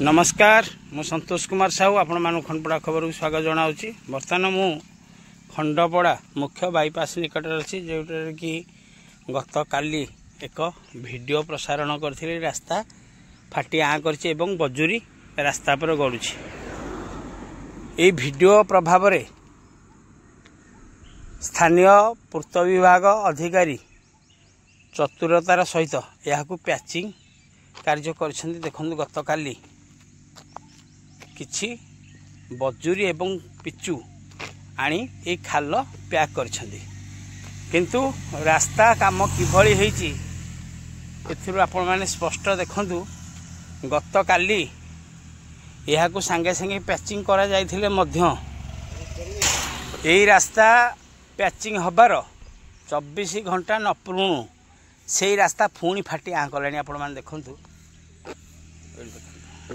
नमस्कार मु संतोष कुमार साहू आपण मान खंडपड़ा खबर को स्वागत जनाऊँगी। बर्तमान मु खंडपड़ा मुख्य बाईपास निकट अच्छी जो कि गत काली एक वीडियो प्रसारण करथिले रास्ता फाटी आँ करछि एवं बजुरी रास्ता पर गड़ुछि। ए वीडियो प्रभाव रे स्थानीय पूर्त विभाग अधिकारी चतुरतार सहित यह पैचिंग कार्य कर देखु गत काली किछि बजुरी एवं पिचु आनी ए खाल पैक कर किंतु रास्ता काम किभली होईची एथिरु आपण माने स्पष्ट देखंतु गत काली यह सांगे सांगे पैचिंग करा जायथिले मध्य एई रास्ता पैचिंग हबार 24 घंटा न पूर्णु से रास्ता पुणी फाटी आँ कलानी। आपण माने देखंतु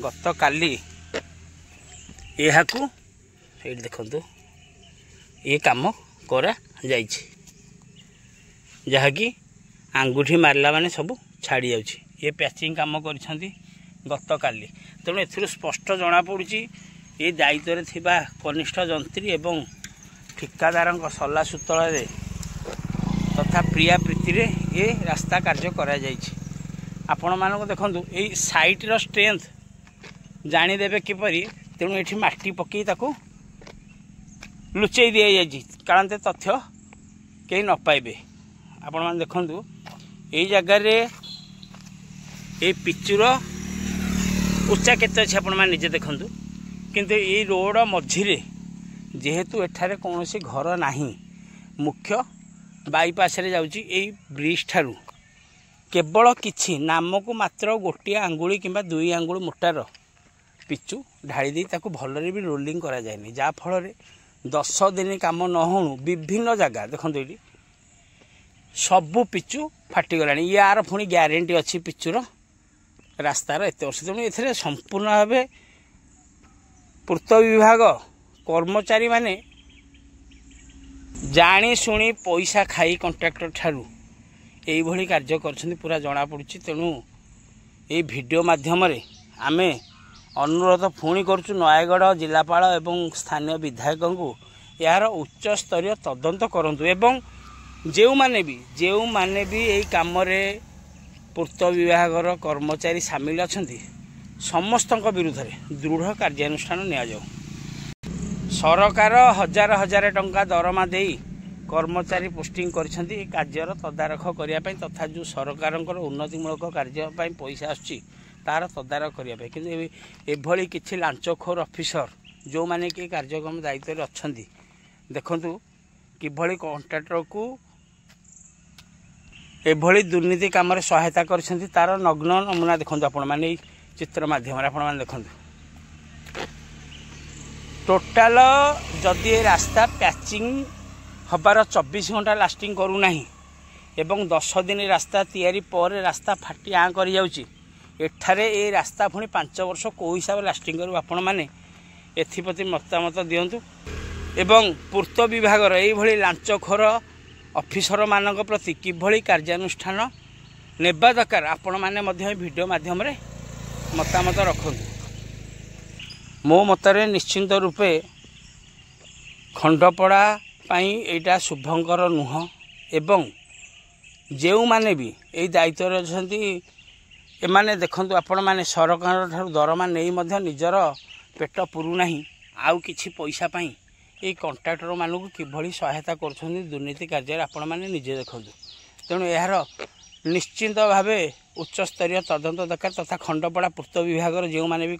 गत काली यह देखु ये कम करा जाइछि जहाँकि आंगुठी मारला माने सब छाड़ी जाउछि। ये पैचिंग काम करिसेंती गत काली तेणु एथिरु स्पष्ट जना पड़ुछि ये दायित्व थिबा कनिष्ठ जंत्री एवं ठिकादार सल्ला सूतल तथा प्रिया प्रीति रे ये रास्ता कार्य करा जाइछि। आपण मानको देखंतु ए साइट रो स्ट्रेंथ जानीदेवे किपरि तेणु ये माटी पकई ताकू लुचई दि जाइए कारण तथ्य कहीं न पाइबे। आपण मैंने देखु ये जगार ये पिचुर उच्चा केते अच्छे आपण मैंने निजे देखु किंतु ये रोड मझिरे जेहेतु एठारे कौन सी घर नहीं मुख्य बाईपास रे जाउची ए ब्रिज ठारू केवल किछि नामको मात्र गोटे आंगुली किंबा 2 आंगुल मोटार पिचु ढाई दी ताकू भलरे भी रोलिंग करा जायनि जा फल 10 दिन काम न होणु विभिन्न जगह देखो ये सबू पिचु फाटीगलानी। यार पुणी ग्यारंटी अच्छी पिचुर रास्तार एत वर्ष तेणु ए संपूर्ण भाव पूर्त विभाग कर्मचारी माने जानी शुणी पैसा खाई कंट्राक्टर ठारू यही कार्य कर पूरा जना पड़ुछि। तेणु ये वीडियो माध्यम आमे अनुरोध पुणी करुचु नयागढ़ जिलापाल एवं स्थानीय विधायक को यार उच्च स्तरीय तदंत करंतु एवं जो माने भी यही काम रे पूर्त विभागर कर्मचारी सामिल अछंती समस्त विरुद्ध रे दृढ़ कार्यानुष्ठान निया जाऊ। सरकार हजार हजार टंका दरमा देई कर्मचारी पोस्टिंग करिसेंती कार्यर तदारख करिया पई तथा जो सरकारंकर उन्नतिमूलक कार्य पई पैसा आछी तार तदारख करने कि एभली किछि लांचखोर ऑफिसर जो माने कि कार्यक्रम दायित्व अच्छा देखंतु किभली कॉन्ट्रैक्टर को एभली दुर्नीति काम रे सहायता करछंती तार नग्न नमूना देखंतु आपण माने चित्र माध्यम आपण माने देखंतु टोटाल जदि रास्ता पैचिंग हबार 24 घंटा लास्टिंग करू नाही एवं 10 दिन रास्ता तैयारी पर रास्ता फाटी आँ कर जाउची एठारे ए रास्ता पुणी 5 वर्ष को हिसाब लास्टिंग करू आपण माने एथिप्रति मतामत दियंतु एवं पूर्त विभागर यही लांचखोर ऑफिसर मानक प्रति किभली कार्यानुष्ठान नेबा दरकार आपण माने मध्य वीडियो माध्यम रे मतामत रखंतु। मो मतरे निश्चिंत रूपे खंडपड़ा पाई एटा शुभंकर नुह एवं जो माने भी यही दायित्व अछंती एमाने देखंतु आपण माने सरकार ठारू दरमा नहीं मध्य निजर पेट पुरु नहीं आउ किछि पैसा पाई ए कॉन्ट्रैक्टर मानकु किभली सहायता करछन्ती दुर्नीति कार्य आपण माने निजे देखंतु। तेणु यार निश्चिंत भावे उच्च स्तरीय तदंत दरकार तथा खंडपड़ा पूर्त विभाग जो माने भी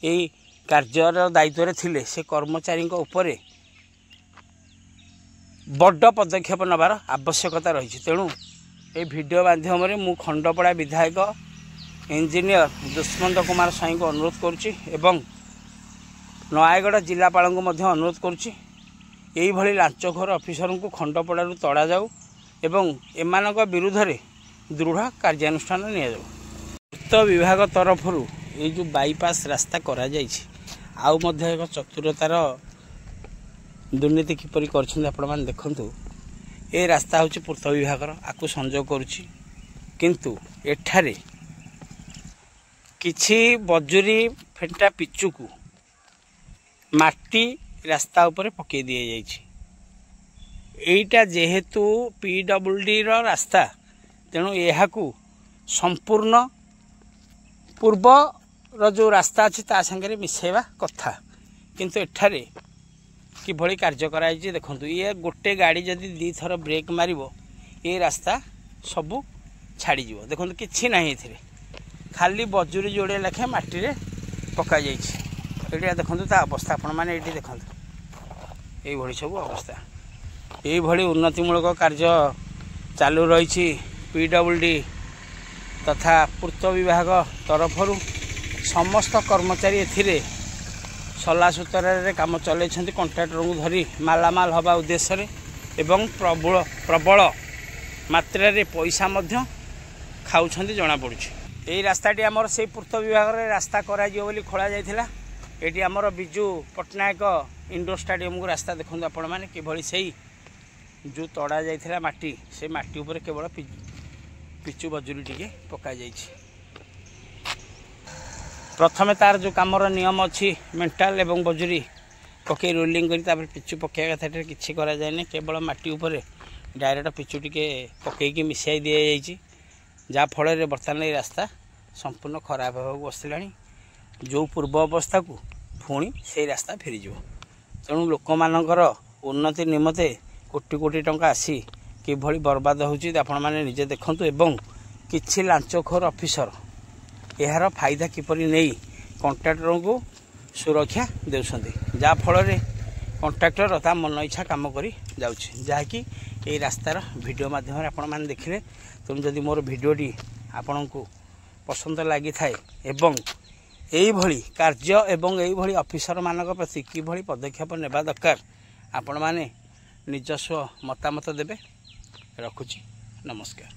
यही कार्यर दायित्व थिले से कर्मचारी उपरे बड़ पदक्षेप नबार आवश्यकता रही। तेणु ये वीडियो माध्यम मु खंडपड़ा विधायक इंजीनियर दुष्मंत कुमार साई को अनुरोध करुच्ची एवं नयागढ़ जिलापाल को मध्य अनुरोध करुच्ची यही भली लांचखोर ऑफिसर को खंडपड़ारू तड़ा जाऊ एवं एमानक विरुद्ध रे दृढ़ कार्यानुष्ठान निया जाऊ। पूर्त विभाग तरफ ये जो बाईपास रास्ता करा जाइछि आउ मध्य एक चतुरतार दुर्नीति किपरि करछन्ती आपण माने देखंतु ए रास्ता होछि पूर्त विभागर आकु संजोग करुछि किंतु एठारे किछि बजुरी फेंटा पिचु को माटी रास्ता ऊपर पकई दि जाइए। एटा जेहेतु PWD रास्ता तेणु यह संपूर्ण पूर्वर जो रास्ता अच्छी ता संगे मिसेवा कथा किंतु एठारे किभली कार्य कराई देखु ये गोटे गाड़ी जदि दी थर ब्रेक मारिबो ये रास्ता सबू छाड़ी जीवो। देखो किछि नहीं एथिरे खाली बजुरी जोड़े लेखे माटी रे पका जाइछि। एटा देखंतु ता अवस्था आपण माने एठी देखंतु एई भली सब अवस्था एई भली उन्नतिमूलक कार्य चालू रही PWD तथा पूर्त विभाग तरफरु समस्त कर्मचारी एथिरे सला सुतरारे काम चलै कंट्राक्टर को धरी मालामाल हवा उद्देश्य एवं प्रबल मात्रा रे पैसा मध्य खाउछंती जना पड़ुछि। एई रास्ताटी आमर से पूर्त विभाग रे रास्ता करा जियो बोली खोला जायथिला। एटी आमर बिजू पटनायक इंडोर स्टेडियम को रास्ता देखंतु आपण माने किभली सेही जो तड़ा जायथिला माटी से माटी ऊपर केवल पिचु बजुरी टिके पका जाइछि। प्रथमे तार जो कामर नियम अच्छी मेंटाल एवं बजुरी पकई रोलिंग कर पिचु पकड़ कथा किसी करा जाए केवल माटी उपर डायरेक्ट पिचु टिके पकईकी मिसाई दि जाइए जहाँफल बर्तमान ये रास्ता संपूर्ण खराब होगा बसला जो पूर्व अवस्था को पुणी से रास्ता फेरीज। तेणु लोक मानकर उन्नति निमते कोटी कोटी टंका आसी किभली बर्बाद होची आपण माने निजे देखंतु एवं किछि लांचखोर ऑफिसर यार फायदा किपरि नहीं कंट्राक्टर को सुरक्षा देउछंती जहाँफल कंट्राक्टर ता मन इच्छा काम करी जाउछि जहाँकि ये रास्तार वीडियो माध्यम आपण माने देखिले। तेणु जदि मोर वीडियोटी आपण को पसंद लगी थाए एवं यही भली कार्य एवं यही भली ऑफिसर मानक प्रति किभली पदक्षेप नेबा दरकार आपण माने निजस्व मतामत देबे। रखुची नमस्कार।